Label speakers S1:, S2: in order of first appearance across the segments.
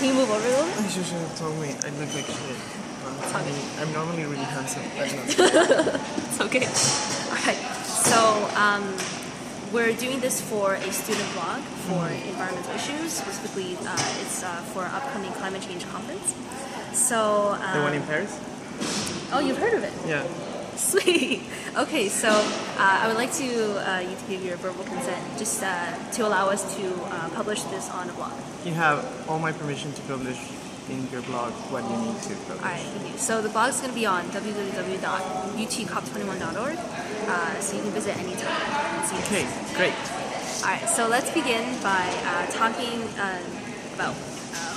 S1: Can you move over a little bit?
S2: You should have told me. I look like shit. I'm normally really handsome.
S1: It's okay. Alright, so we're doing this for a student blog for environmental issues. Specifically, it's for our upcoming climate change conference. So
S2: the one in Paris?
S1: Oh, you've heard of it?
S2: Yeah.
S1: Sweet. Okay, so I would like you to give your verbal consent just to allow us to publish this on a blog.
S2: You have all my permission to publish in your blog what you need to publish.
S1: Alright, thank you. So the blog is going to be on www.UofT-COP21.org, so you can visit anytime and see
S2: Okay, great.
S1: Alright, so let's begin by talking about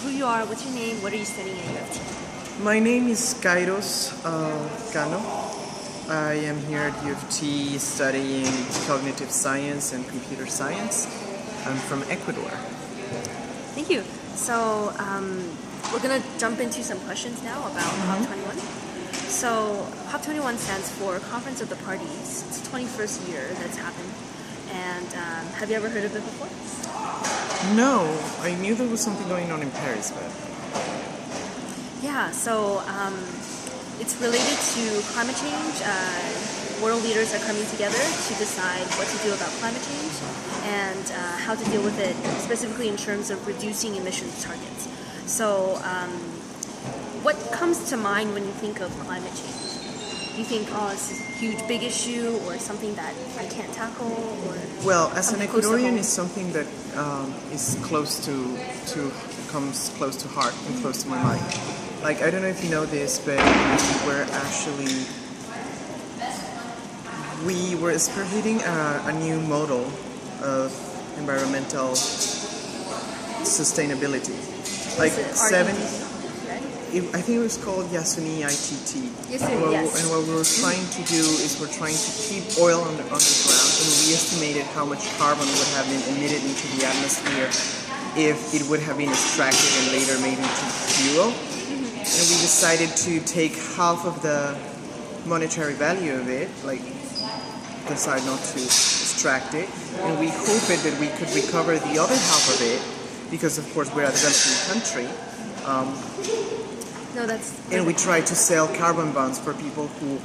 S1: who you are, what's your name, what are you studying at UofT?
S2: My name is Kairos Cano. I am here at UofT studying cognitive science and computer science. I'm from Ecuador.
S1: Thank you. So we're going to jump into some questions now about COP21. So COP21 stands for Conference of the Parties. It's the 21st year that's happened. And have you ever heard of it before?
S2: No, I knew there was something going on in Paris, but...
S1: Yeah, so it's related to climate change. World leaders are coming together to decide what to do about climate change and how to deal with it, specifically in terms of reducing emissions targets. So what comes to mind when you think of climate change? Do you think, oh, it's a huge, big issue, or something that I can't tackle, or...
S2: Well, as an Ecuadorian, it's something that is close to comes close to heart and close to my mind. Like, I don't know if you know this, but we were spearheading a new model of environmental sustainability. Like I think it was called Yasuni ITT.
S1: Yes.
S2: And what we were trying to do is we're trying to keep oil on the ground, and we estimated how much carbon would have been emitted into the atmosphere if it would have been extracted and later made into fuel. And we decided to take half of the monetary value of it, like decide not to extract it, and we hoped that we could recover the other half of it, because of course we're a developing country. And we try to sell carbon bonds for people who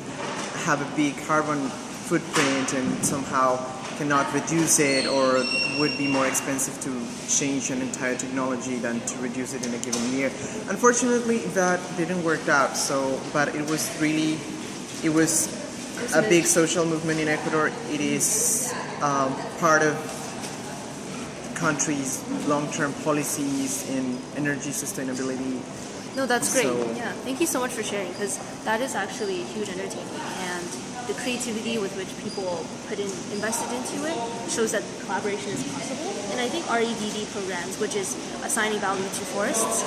S2: have a big carbon footprint and somehow cannot reduce it, or would be more expensive to change an entire technology than to reduce it in a given year. Unfortunately, that didn't work out. But it was a big social movement in Ecuador. It is part of the country's long-term policies in energy sustainability.
S1: No, that's great. Yeah, thank you so much for sharing, because that is actually a huge undertaking, and the creativity with which people invested into it shows that collaboration is possible. And I think REDD programs, which is assigning value to forests,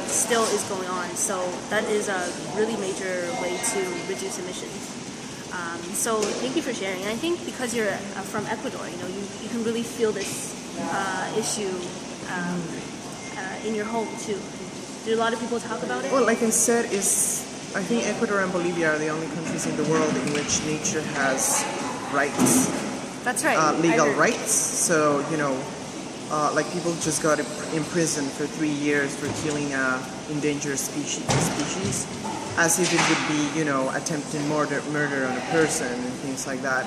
S1: still is going on. So that is a really major way to reduce emissions. So thank you for sharing. And I think because you're from Ecuador, you can really feel this issue in your home too. Do a lot of people talk about it?
S2: Well, like I said, I think Ecuador and Bolivia are the only countries in the world in which nature has rights.
S1: That's right.
S2: Legal rights. So, like people just got imprisoned for 3 years for killing an endangered species, as if it would be, attempted murder on a person and things like that.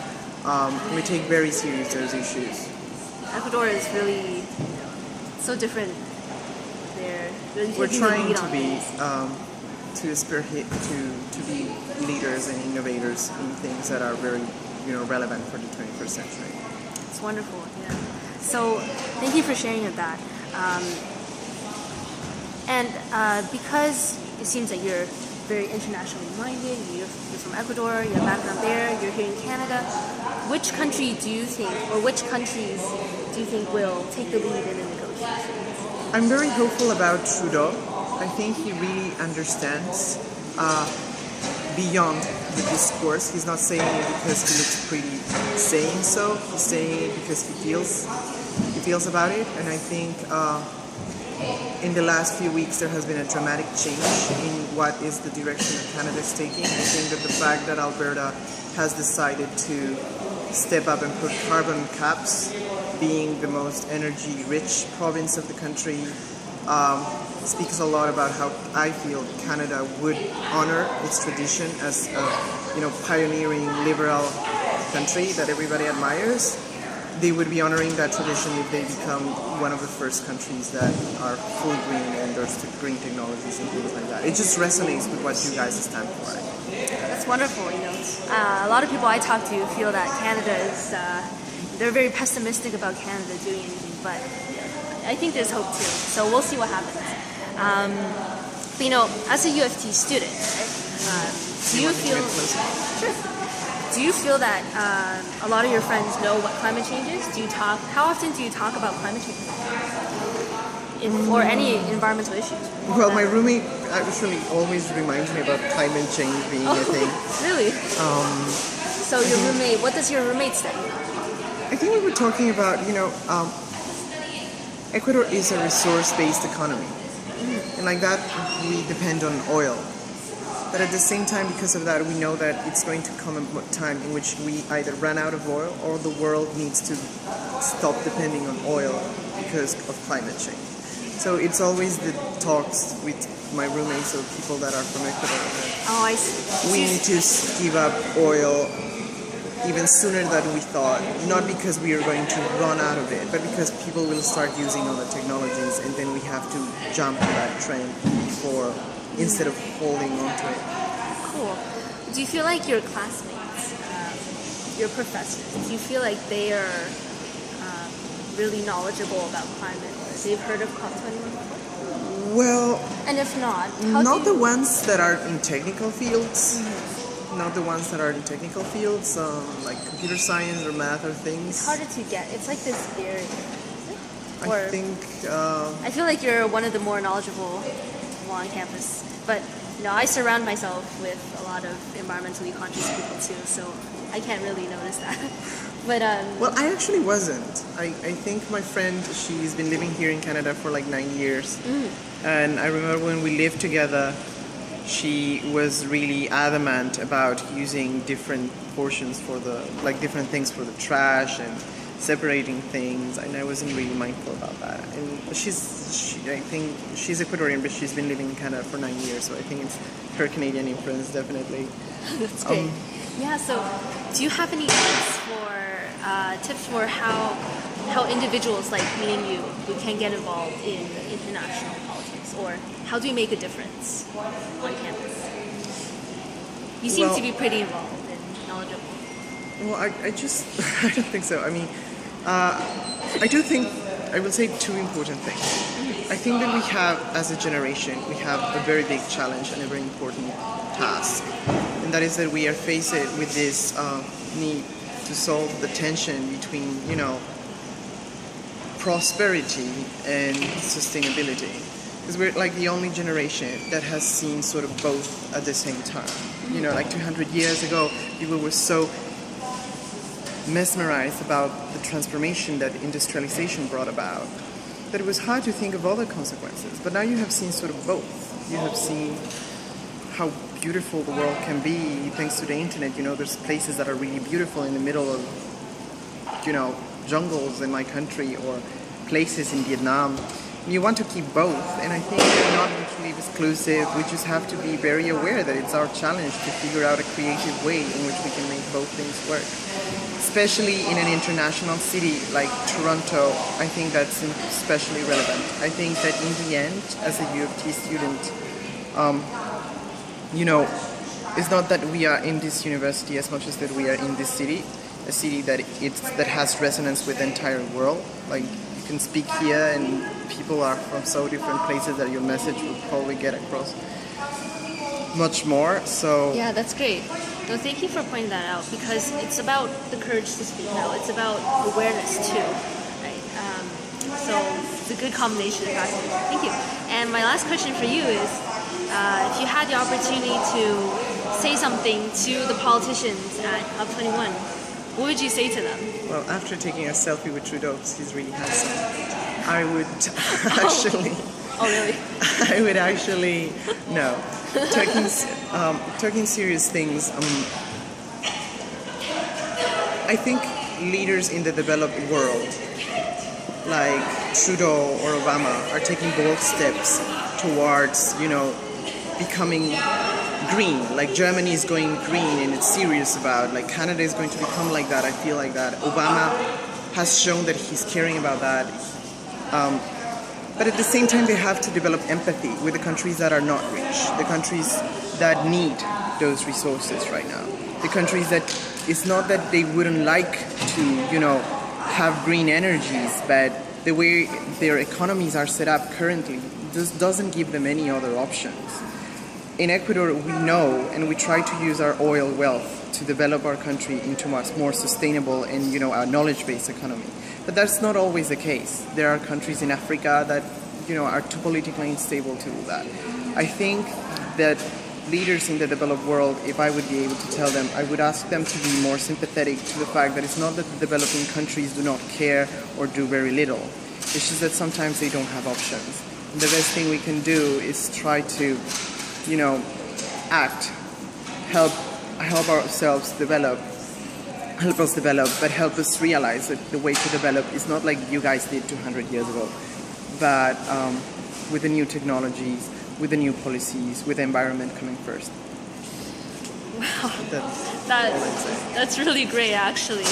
S2: We take very serious those issues.
S1: Ecuador is really so different.
S2: We're trying to be to be leaders and innovators in things that are very relevant for the 21st century.
S1: It's wonderful, yeah. So thank you for sharing that. And because it seems that you're very internationally minded, you're from Ecuador, you have background there, you're here in Canada, which country do you think, or which countries do you think will take the lead in the negotiations?
S2: I'm very hopeful about Trudeau. I think he really understands beyond the discourse. He's not saying it because he looks pretty saying so. He's saying it because he feels about it. And I think in the last few weeks there has been a dramatic change in what is the direction that Canada is taking. I think that the fact that Alberta has decided to step up and put carbon caps, being the most energy-rich province of the country, speaks a lot about how I feel Canada would honor its tradition as a pioneering liberal country that everybody admires. They would be honoring that tradition if they become one of the first countries that are fully green and endorse green technologies and things like that. It just resonates with what you guys stand for.
S1: That's wonderful. A lot of people I talk to feel that Canada is. They're very pessimistic about Canada doing anything, but I think there's hope too. So we'll see what happens. As a UofT student, do you feel? Sure. Do you feel that a lot of your friends know what climate change is? How often do you talk about climate change? Or any environmental issues?
S2: Well, my roommate actually always reminds me about climate change being a thing.
S1: Really? So your roommate, what does your roommate say?
S2: I think we were talking about, Ecuador is a resource-based economy. And like that, we depend on oil. But at the same time, because of that, we know that it's going to come a time in which we either run out of oil or the world needs to stop depending on oil because of climate change. So it's always the talks with my roommates or people that are from Ecuador.
S1: I see.
S2: We need to give up oil even sooner than we thought, not because we are going to run out of it, but because people will start using other technologies and then we have to jump on that trend instead of holding on to it.
S1: Cool. Do you feel like your classmates, your professors, do you feel like they are really knowledgeable about climate? They've heard of COP21 before?
S2: Well,
S1: and if not,
S2: not the ones that are in technical fields. Not the ones that are in technical fields, like computer science or math or things.
S1: It's harder to get. It's like this area.
S2: I think.
S1: I feel like you're one of the more knowledgeable people on campus. But I surround myself with a lot of environmentally conscious people too, so I can't really notice that. But
S2: well, I actually wasn't. I think my friend, she's been living here in Canada for like 9 years, and I remember when we lived together, she was really adamant about using different portions for different things for the trash and separating things, and I wasn't really mindful about that. And I think she's Ecuadorian, but she's been living in Canada for 9 years, so I think it's her Canadian influence, definitely.
S1: That's great. Yeah, so do you have any tips for how individuals like me and you who can get involved in international politics, or how do we make a difference on campus? You seem to be pretty involved and knowledgeable.
S2: Well, I don't think so. I mean, I will say two important things. I think that we have, as a generation, we have a very big challenge and a very important task. And that is that we are faced with this need to solve the tension between, prosperity and sustainability. Because we're like the only generation that has seen sort of both at the same time. 200 years ago, people were so mesmerized about the transformation that industrialization brought about that it was hard to think of other consequences. But now you have seen sort of both. You have seen how beautiful the world can be thanks to the internet. There's places that are really beautiful in the middle of, jungles in my country or places in Vietnam. You want to keep both, and I think they're not mutually exclusive. We just have to be very aware that it's our challenge to figure out a creative way in which we can make both things work. Especially in an international city like Toronto, I think that's especially relevant. I think that in the end, as a UofT student, it's not that we are in this university as much as that we are in this city, a city that has resonance with the entire world. Like, you can speak here and people are from so different places that your message will probably get across much more. So
S1: yeah, that's great. No, thank you for pointing that out, because it's about the courage to speak out. It's about awareness too, right? So it's a good combination of factors. Thank you. And my last question for you is, if you had the opportunity to say something to the politicians at COP21, what would you say to them?
S2: Well, after taking a selfie with Trudeau, because he's really handsome, I would actually...
S1: Oh, really?
S2: I would actually... No. Talking serious things, I think leaders in the developed world like Trudeau or Obama are taking bold steps towards, becoming green. Like Germany is going green and it's serious about. Like Canada is going to become like that. I feel like that. Obama has shown that he's caring about that. But at the same time, they have to develop empathy with the countries that are not rich, the countries that need those resources right now, the countries that it's not that they wouldn't like to, have green energies, but the way their economies are set up currently just doesn't give them any other options. In Ecuador, we know and we try to use our oil wealth to develop our country into much more sustainable and, a knowledge-based economy. But that's not always the case. There are countries in Africa that, are too politically unstable to do that. I think that leaders in the developed world, if I would be able to tell them, I would ask them to be more sympathetic to the fact that it's not that the developing countries do not care or do very little. It's just that sometimes they don't have options. And the best thing we can do is try to, act, help ourselves develop, but help us realize that the way to develop is not like you guys did 200 years ago, but with the new technologies, with the new policies, with the environment coming first.
S1: Wow, that's really great, actually.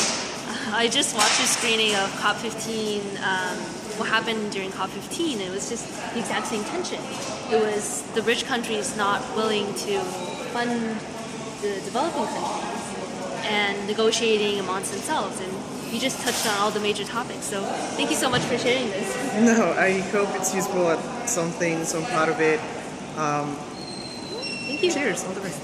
S1: I just watched a screening of COP15. What happened during COP15? It was just the exact same tension. It was the rich countries not willing to fund the developing countries and negotiating amongst themselves. And you just touched on all the major topics. So thank you so much for sharing this.
S2: No, I hope it's useful at some things, some part of it.
S1: Thank you.
S2: Cheers. All the best.